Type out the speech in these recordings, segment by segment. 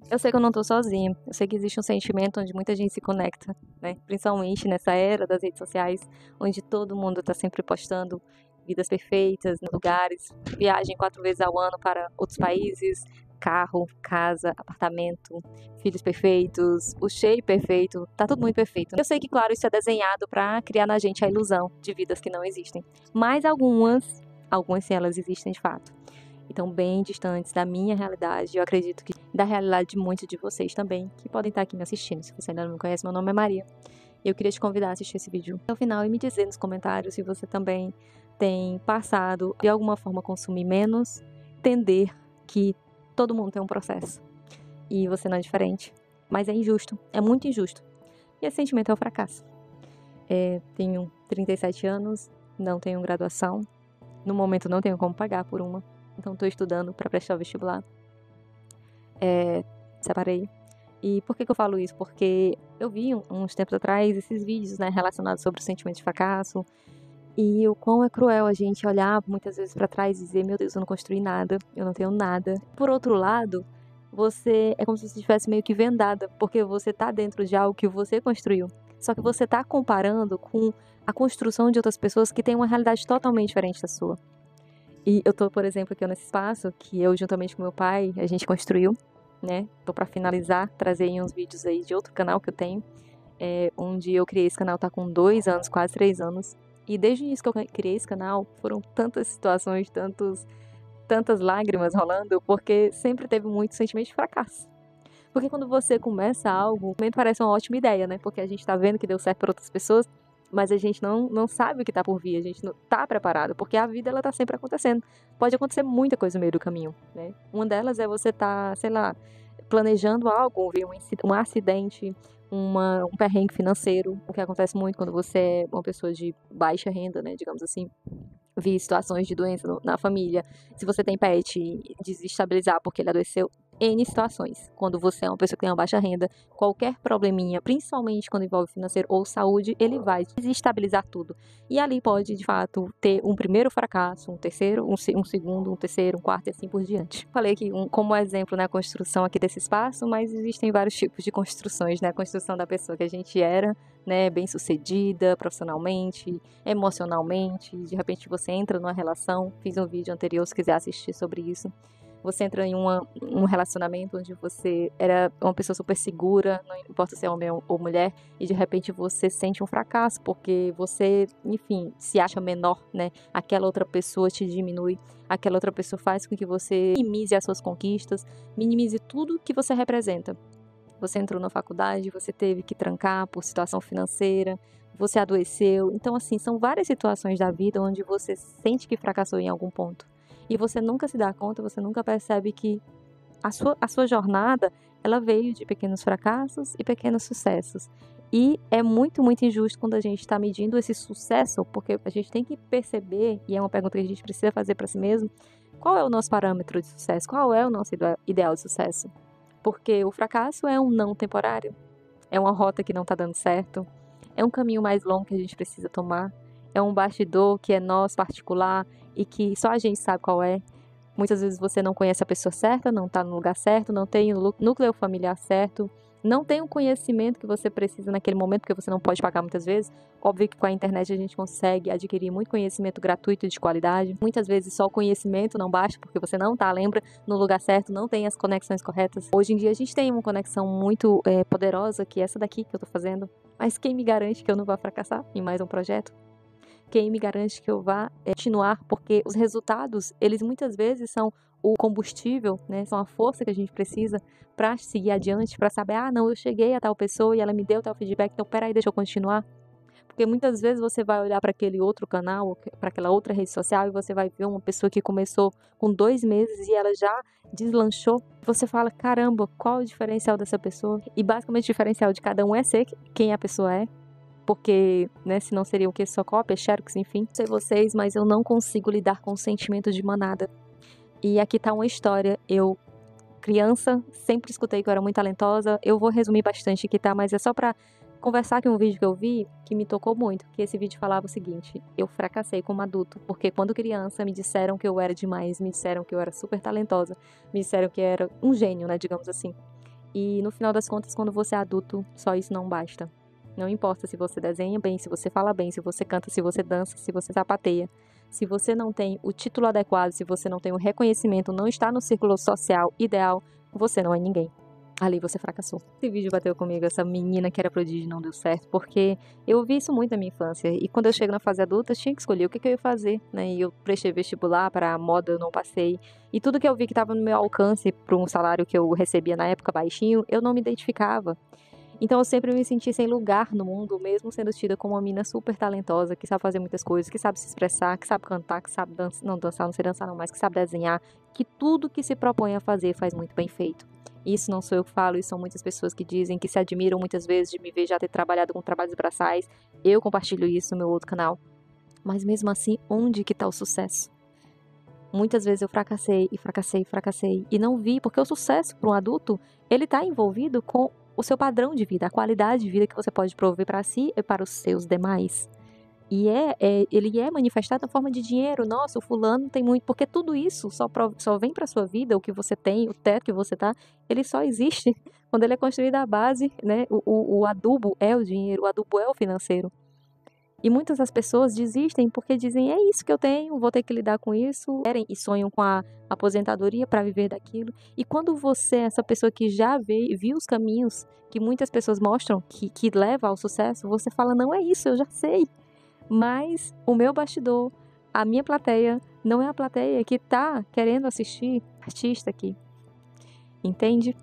Eu sei que eu não tô sozinha. Eu sei que existe um sentimento onde muita gente se conecta, né? Principalmente nessa era das redes sociais, onde todo mundo tá sempre postando vidas perfeitas, lugares, viagem 4 vezes ao ano para outros países, carro, casa, apartamento, filhos perfeitos, o shape perfeito, tá tudo muito perfeito. Eu sei que, claro, isso é desenhado para criar na gente a ilusão de vidas que não existem, mas algumas sim, elas existem de fato. Então, bem distantes da minha realidade, eu acredito que da realidade de muitos de vocês também, que podem estar aqui me assistindo. Se você ainda não me conhece, meu nome é Maria. E eu queria te convidar a assistir esse vídeo até o final e me dizer nos comentários se você também tem passado, de alguma forma, consumir menos, entender que todo mundo tem um processo e você não é diferente. Mas é injusto, é muito injusto. E esse sentimento é o fracasso. Tenho 37 anos, não tenho graduação, no momento não tenho como pagar por uma. Então, estou estudando para prestar o vestibular. Separei. E por que eu falo isso? Porque eu vi uns tempos atrás esses vídeos, né, relacionados sobre o sentimento de fracasso. E o quão é cruel a gente olhar muitas vezes para trás e dizer, meu Deus, eu não construí nada, eu não tenho nada. Por outro lado, você é como se você estivesse meio que vendada, porque você tá dentro de algo que você construiu. Só que você tá comparando com a construção de outras pessoas que têm uma realidade totalmente diferente da sua. E eu tô, por exemplo, aqui nesse espaço que eu, juntamente com meu pai, a gente construiu, né? Tô pra finalizar, trazer uns vídeos aí de outro canal que eu tenho, onde eu criei esse canal, tá com 2 anos, quase 3 anos. E desde o início que eu criei esse canal, foram tantas situações, tantas lágrimas rolando, porque sempre teve muito sentimento de fracasso. Porque quando você começa algo, parece uma ótima ideia, né? Porque a gente tá vendo que deu certo para outras pessoas, mas a gente não sabe o que tá por vir, a gente não tá preparado, porque a vida ela tá sempre acontecendo. Pode acontecer muita coisa no meio do caminho, né? Uma delas é você tá, sei lá, planejando algo, ver um acidente, um perrengue financeiro, o que acontece muito quando você é uma pessoa de baixa renda, né, digamos assim. Vi situações de doença na família. Se você tem pet, desestabilizar porque ele adoeceu. N situações. Quando você é uma pessoa que tem uma baixa renda, qualquer probleminha, principalmente quando envolve financeiro ou saúde, ele vai desestabilizar tudo. E ali pode, de fato, ter um primeiro fracasso, um terceiro, um segundo, um terceiro, um quarto e assim por diante. Falei que, como exemplo, né, a construção aqui desse espaço, mas existem vários tipos de construções, né? A construção da pessoa que a gente era, né, bem-sucedida profissionalmente, emocionalmente, de repente você entra numa relação, fiz um vídeo anterior se quiser assistir sobre isso, você entra em um relacionamento onde você era uma pessoa super segura, não importa se é homem ou mulher, e de repente você sente um fracasso, porque você, enfim, se acha menor, né? Aquela outra pessoa te diminui, aquela outra pessoa faz com que você minimize as suas conquistas, minimize tudo que você representa. Você entrou na faculdade, você teve que trancar por situação financeira, você adoeceu. Então, assim, são várias situações da vida onde você sente que fracassou em algum ponto. E você nunca se dá conta, você nunca percebe que a sua jornada, ela veio de pequenos fracassos e pequenos sucessos. E é muito, muito injusto quando a gente está medindo esse sucesso, porque a gente tem que perceber, e é uma pergunta que a gente precisa fazer para si mesmo, qual é o nosso parâmetro de sucesso? Qual é o nosso ideal de sucesso? Porque o fracasso é um não temporário, é uma rota que não está dando certo, é um caminho mais longo que a gente precisa tomar, é um bastidor que é nosso, particular, e que só a gente sabe qual é. Muitas vezes você não conhece a pessoa certa, não está no lugar certo, não tem o núcleo familiar certo, não tem o conhecimento que você precisa naquele momento, porque você não pode pagar muitas vezes. Óbvio que com a internet a gente consegue adquirir muito conhecimento gratuito e de qualidade. Muitas vezes só o conhecimento não basta, porque você não está, lembra, no lugar certo, não tem as conexões corretas. Hoje em dia a gente tem uma conexão muito poderosa, que é essa daqui que eu estou fazendo. Mas quem me garante que eu não vou fracassar em mais um projeto? Quem me garante que eu vá continuar? Porque os resultados, eles muitas vezes são o combustível, né? São a força que a gente precisa para seguir adiante, para saber, não, eu cheguei a tal pessoa e ela me deu tal feedback, então peraí, deixa eu continuar. Porque muitas vezes você vai olhar para aquele outro canal, para aquela outra rede social, e você vai ver uma pessoa que começou com 2 meses e ela já deslanchou. Você fala, caramba, qual o diferencial dessa pessoa? E basicamente o diferencial de cada um é ser quem a pessoa é. Porque, né, se não seria o que? Só cópia, xerox, enfim. Não sei vocês, mas eu não consigo lidar com o sentimento de manada. E aqui tá uma história. Eu, criança, sempre escutei que eu era muito talentosa. Eu vou resumir bastante aqui, tá? Mas é só pra conversar aqui um vídeo que eu vi que me tocou muito. Que esse vídeo falava o seguinte: eu fracassei como adulto, porque quando criança me disseram que eu era demais, me disseram que eu era super talentosa, me disseram que eu era um gênio, né, digamos assim. E no final das contas, quando você é adulto, só isso não basta. Não importa se você desenha bem, se você fala bem, se você canta, se você dança, se você sapateia. Se você não tem o título adequado, se você não tem o reconhecimento, não está no círculo social ideal, você não é ninguém. Ali você fracassou. Esse vídeo bateu comigo, essa menina que era prodígio não deu certo, porque eu vi isso muito na minha infância. E quando eu chego na fase adulta, eu tinha que escolher o que eu ia fazer, né? E eu prestei vestibular para a moda, eu não passei. E tudo que eu vi que estava no meu alcance para um salário que eu recebia na época baixinho, eu não me identificava. Então eu sempre me senti sem lugar no mundo, mesmo sendo tida como uma menina super talentosa, que sabe fazer muitas coisas, que sabe se expressar, que sabe cantar, que sabe dançar, não sei dançar não, mas que sabe desenhar, que tudo que se propõe a fazer faz muito bem feito. Isso não sou eu que falo, isso são muitas pessoas que dizem, que se admiram muitas vezes de me ver já ter trabalhado com trabalhos braçais. Eu compartilho isso no meu outro canal. Mas mesmo assim, onde que tá o sucesso? Muitas vezes eu fracassei e fracassei e fracassei e não vi, porque o sucesso para um adulto, ele está envolvido com o seu padrão de vida, a qualidade de vida que você pode prover para si e para os seus demais. E ele é manifestado na forma de dinheiro. Nossa, o fulano tem muito, porque tudo isso só vem para sua vida, o que você tem, o teto que você tá, ele só existe quando ele é construído à base, né? O adubo é o dinheiro, o adubo é o financeiro. E muitas das pessoas desistem porque dizem, é isso que eu tenho, vou ter que lidar com isso, querem e sonham com a aposentadoria para viver daquilo. E quando você, essa pessoa que já viu os caminhos que muitas pessoas mostram que leva ao sucesso, você fala, não é isso, eu já sei. Mas o meu bastidor, a minha plateia, não é a plateia que tá querendo assistir artista aqui. Entende?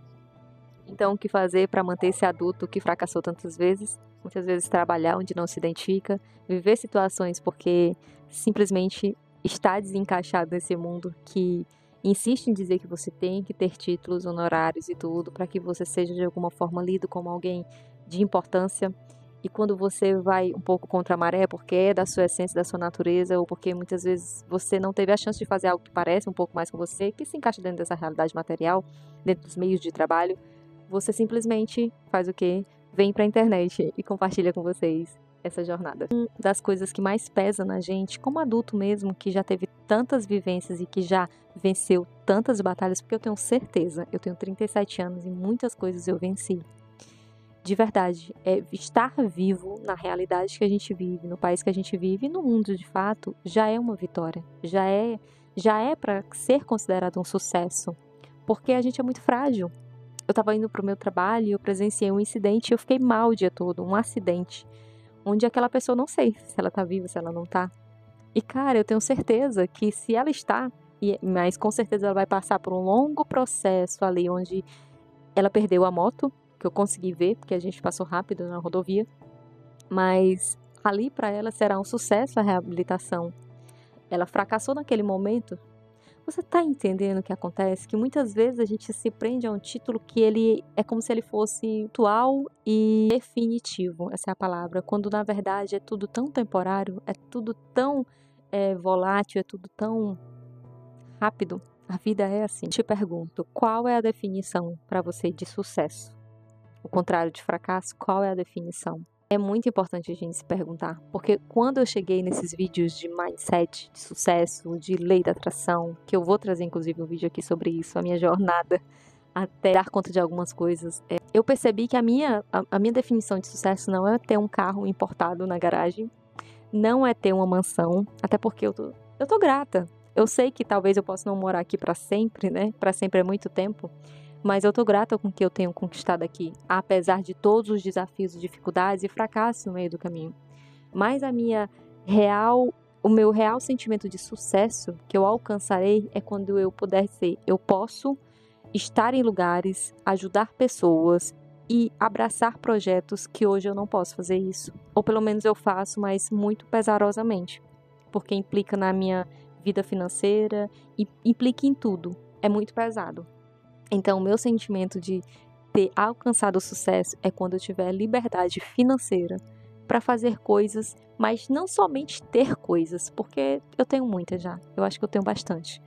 Então, o que fazer para manter esse adulto que fracassou tantas vezes? Muitas vezes trabalhar onde não se identifica, viver situações porque simplesmente está desencaixado nesse mundo que insiste em dizer que você tem que ter títulos, honorários e tudo para que você seja de alguma forma lido como alguém de importância. E quando você vai um pouco contra a maré, porque é da sua essência, da sua natureza, ou porque muitas vezes você não teve a chance de fazer algo que parece um pouco mais com você, que se encaixa dentro dessa realidade material, dentro dos meios de trabalho, você simplesmente faz o quê? Vem pra internet e compartilha com vocês essa jornada. Uma das coisas que mais pesa na gente, como adulto mesmo, que já teve tantas vivências e que já venceu tantas batalhas, porque eu tenho certeza, eu tenho 37 anos e muitas coisas eu venci. De verdade, estar vivo na realidade que a gente vive, no país que a gente vive e no mundo de fato, já é uma vitória. Já é para ser considerado um sucesso, porque a gente é muito frágil. Eu estava indo pro meu trabalho e eu presenciei um incidente e eu fiquei mal o dia todo, um acidente, onde aquela pessoa, não sei se ela tá viva, se ela não tá. E cara, eu tenho certeza que se ela está, mas com certeza ela vai passar por um longo processo ali, onde ela perdeu a moto, que eu consegui ver, porque a gente passou rápido na rodovia, mas ali para ela será um sucesso a reabilitação. Ela fracassou naquele momento. Você tá entendendo o que acontece? Que muitas vezes a gente se prende a um título que ele é como se ele fosse atual e definitivo, essa é a palavra, quando na verdade é tudo tão temporário, é tudo tão volátil, é tudo tão rápido. A vida é assim. Te pergunto, qual é a definição para você de sucesso? O contrário de fracasso, qual é a definição? É muito importante a gente se perguntar, porque quando eu cheguei nesses vídeos de mindset, de sucesso, de lei da atração, que eu vou trazer inclusive um vídeo aqui sobre isso, a minha jornada até dar conta de algumas coisas, eu percebi que a minha definição de sucesso não é ter um carro importado na garagem, não é ter uma mansão, até porque eu tô grata. Eu sei que talvez eu possa não morar aqui para sempre, né? Para sempre é muito tempo. Mas eu tô grata com o que eu tenho conquistado aqui, apesar de todos os desafios, dificuldades e fracassos no meio do caminho. Mas o meu real sentimento de sucesso que eu alcançarei é quando eu puder ser, eu posso estar em lugares, ajudar pessoas e abraçar projetos que hoje eu não posso fazer isso. Ou pelo menos eu faço, mas muito pesarosamente, porque implica na minha vida financeira e implica em tudo. É muito pesado. Então, o meu sentimento de ter alcançado o sucesso é quando eu tiver liberdade financeira para fazer coisas, mas não somente ter coisas, porque eu tenho muitas já, eu acho que eu tenho bastante.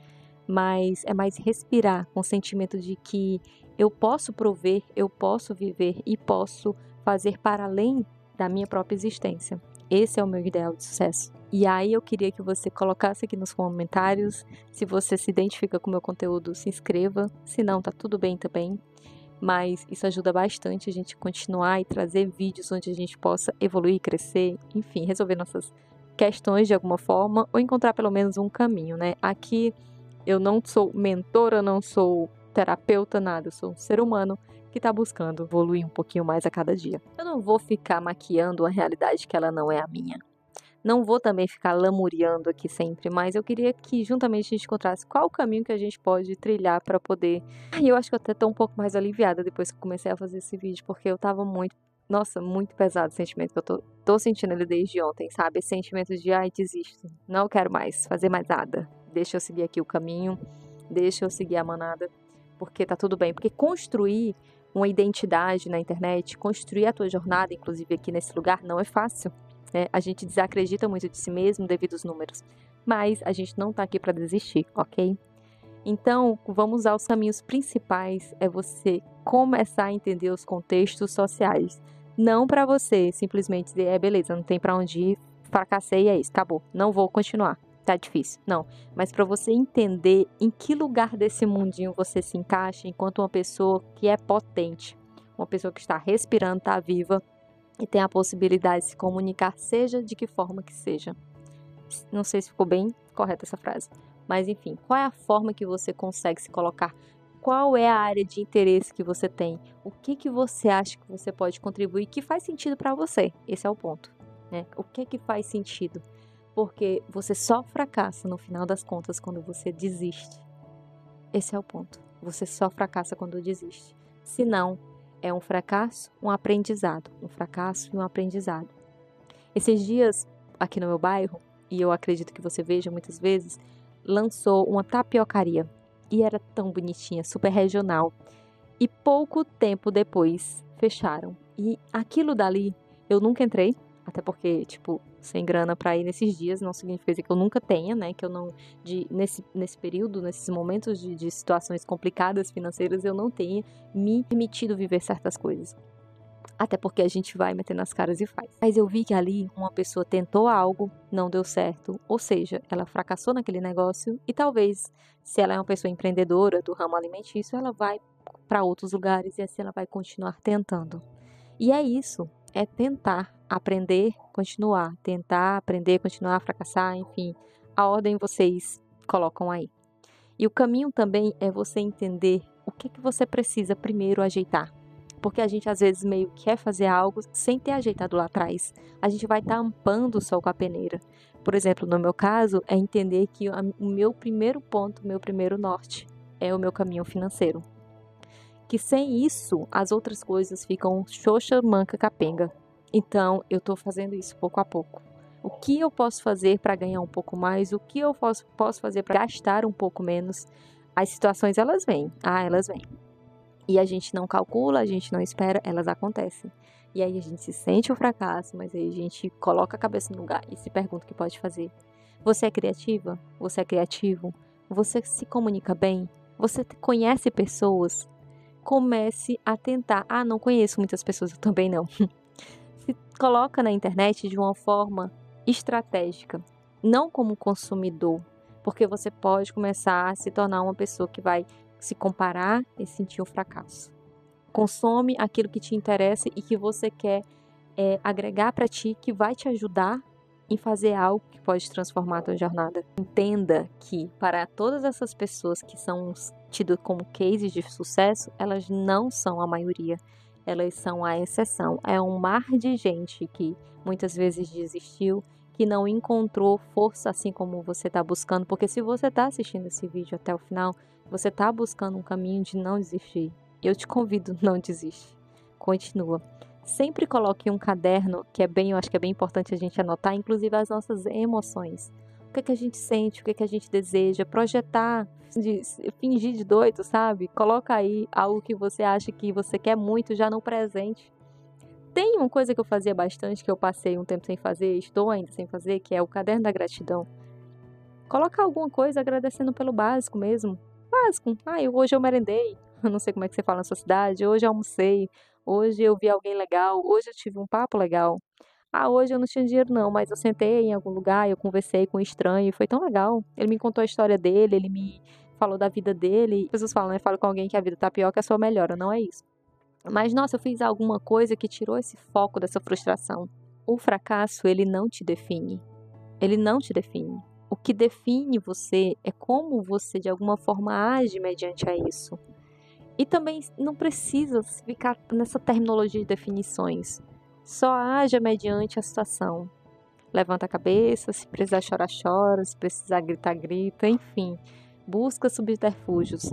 Mas é mais respirar com o sentimento de que eu posso prover, eu posso viver e posso fazer para além da minha própria existência. Esse é o meu ideal de sucesso. E aí eu queria que você colocasse aqui nos comentários, se você se identifica com o meu conteúdo, se inscreva, se não, tá tudo bem também. mas isso ajuda bastante a gente continuar e trazer vídeos onde a gente possa evoluir, crescer, enfim, resolver nossas questões de alguma forma ou encontrar pelo menos um caminho, né? Aqui eu não sou mentora, não sou terapeuta, nada, eu sou um ser humano que está buscando evoluir um pouquinho mais a cada dia. Eu não vou ficar maquiando uma realidade que ela não é a minha. Não vou também ficar lamuriando aqui sempre, mas eu queria que juntamente a gente encontrasse qual o caminho que a gente pode trilhar para poder. E eu acho que eu até tô um pouco mais aliviada depois que eu comecei a fazer esse vídeo, porque eu tava muito, nossa, muito pesado o sentimento que eu tô sentindo ele desde ontem, sabe? Esse sentimento de, ai, desisto, não quero mais fazer mais nada. Deixa eu seguir aqui o caminho, deixa eu seguir a manada, porque tá tudo bem. Porque construir uma identidade na internet, construir a tua jornada, inclusive aqui nesse lugar, não é fácil. Né? A gente desacredita muito de si mesmo devido aos números, mas a gente não está aqui para desistir, ok? Então, vamos usar os caminhos principais, é você começar a entender os contextos sociais. Não para você simplesmente dizer, beleza, não tem para onde ir, fracassei, é isso, acabou, não vou continuar, tá difícil. Não, mas para você entender em que lugar desse mundinho você se encaixa enquanto uma pessoa que é potente, uma pessoa que está respirando, está viva, e tem a possibilidade de se comunicar, seja de que forma que seja. Não sei se ficou bem correta essa frase, mas enfim, qual é a forma que você consegue se colocar? Qual é a área de interesse que você tem? O que você acha que você pode contribuir que faz sentido para você? Esse é o ponto, né? O que faz sentido? Porque você só fracassa no final das contas quando você desiste. Esse é o ponto. Você só fracassa quando desiste. Se não, é um fracasso, um aprendizado. Um fracasso e um aprendizado. Esses dias, aqui no meu bairro, e eu acredito que você veja muitas vezes, lançou uma tapiocaria. E era tão bonitinha, super regional. E pouco tempo depois, fecharam. E aquilo dali, eu nunca entrei, até porque, tipo, sem grana pra ir nesses dias, não significa dizer que eu nunca tenha, né? Que eu não, nesse período, nesses momentos de situações complicadas financeiras, eu não tenha me permitido viver certas coisas. Até porque a gente vai metendo as caras e faz. Mas eu vi que ali uma pessoa tentou algo, não deu certo. Ou seja, ela fracassou naquele negócio e talvez, se ela é uma pessoa empreendedora do ramo alimentício, ela vai para outros lugares e assim ela vai continuar tentando. E é isso, é tentar, aprender, continuar, tentar, aprender, continuar, fracassar, enfim, a ordem vocês colocam aí. E o caminho também é você entender o que você precisa primeiro ajeitar. Porque a gente às vezes meio quer fazer algo sem ter ajeitado lá atrás. A gente vai tampando o sol com a peneira. Por exemplo, no meu caso, é entender que o meu primeiro ponto, o meu primeiro norte é o meu caminho financeiro. Que sem isso, as outras coisas ficam xoxa, manca, capenga. Então, eu estou fazendo isso pouco a pouco. O que eu posso fazer para ganhar um pouco mais? O que eu posso fazer para gastar um pouco menos? As situações, elas vêm. Elas vêm. E a gente não calcula, a gente não espera, elas acontecem. E aí a gente se sente o fracasso, mas aí a gente coloca a cabeça no lugar e se pergunta o que pode fazer. Você é criativa? Você é criativo? Você se comunica bem? Você conhece pessoas? Comece a tentar. Não conheço muitas pessoas, eu também não. Se coloca na internet de uma forma estratégica, não como consumidor, porque você pode começar a se tornar uma pessoa que vai se comparar e sentir um fracasso. Consome aquilo que te interessa e que você quer agregar para ti, que vai te ajudar em fazer algo que pode transformar a tua jornada. Entenda que para todas essas pessoas que são tidas como cases de sucesso, elas não são a maioria. Elas são a exceção. É um mar de gente que muitas vezes desistiu, que não encontrou força assim como você está buscando. Porque se você está assistindo esse vídeo até o final, você está buscando um caminho de não desistir. Eu te convido, não desiste. Continua. Sempre coloque um caderno, eu acho que é bem importante a gente anotar, inclusive as nossas emoções. O que é que a gente sente, o que é que a gente deseja, projetar, fingir de doido, sabe? Coloca aí algo que você acha que você quer muito já no presente. Tem uma coisa que eu fazia bastante, que eu passei um tempo sem fazer, estou ainda sem fazer, que é o caderno da gratidão. Coloca alguma coisa agradecendo pelo básico mesmo. Básico. Hoje eu merendei. Eu não sei como é que você fala na sua cidade. Hoje eu almocei. Hoje eu vi alguém legal. Hoje eu tive um papo legal. Hoje eu não tinha dinheiro não, mas eu sentei em algum lugar, eu conversei com um estranho e foi tão legal. Ele me contou a história dele, ele me falou da vida dele. As pessoas falam, né? Fala com alguém que a vida tá pior que a sua melhora. Não é isso. Mas, nossa, eu fiz alguma coisa que tirou esse foco dessa frustração. O fracasso, ele não te define. Ele não te define. O que define você é como você, de alguma forma, age mediante a isso. E também não precisa ficar nessa terminologia de definições. Só haja mediante a situação. Levanta a cabeça, se precisar chorar, chora, se precisar gritar, grita, enfim. Busca subterfúgios.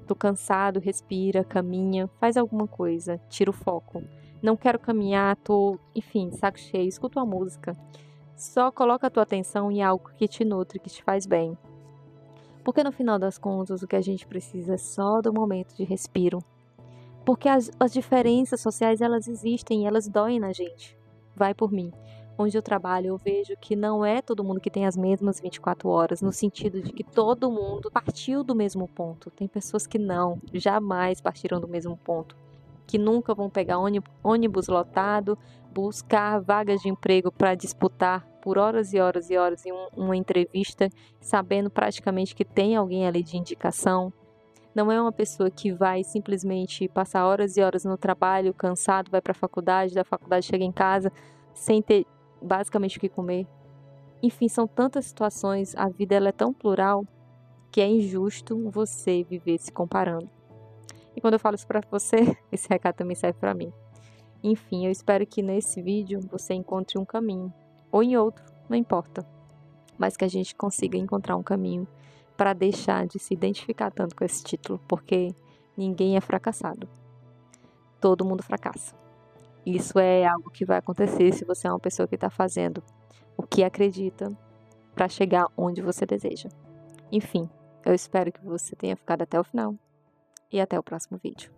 Tô cansado, respira, caminha, faz alguma coisa, tira o foco. Não quero caminhar, enfim, saco cheio, escuta uma música. Só coloca a tua atenção em algo que te nutre, que te faz bem. Porque no final das contas, o que a gente precisa é só do momento de respiro. Porque as diferenças sociais, elas existem e elas doem na gente. Vai por mim. Onde eu trabalho, eu vejo que não é todo mundo que tem as mesmas 24 horas, no sentido de que todo mundo partiu do mesmo ponto. Tem pessoas que não, jamais partiram do mesmo ponto. Que nunca vão pegar ônibus lotado, buscar vagas de emprego para disputar por horas e horas e horas em uma entrevista, sabendo praticamente que tem alguém ali de indicação. Não é uma pessoa que vai simplesmente passar horas e horas no trabalho, cansado, vai para a faculdade, da faculdade chega em casa sem ter basicamente o que comer. Enfim, são tantas situações, a vida ela é tão plural que é injusto você viver se comparando. E quando eu falo isso pra você, esse recado também serve pra mim. Enfim, eu espero que nesse vídeo você encontre um caminho, ou em outro, não importa, mas que a gente consiga encontrar um caminho para deixar de se identificar tanto com esse título, porque ninguém é fracassado. Todo mundo fracassa. Isso é algo que vai acontecer se você é uma pessoa que está fazendo o que acredita para chegar onde você deseja. Enfim, eu espero que você tenha ficado até o final e até o próximo vídeo.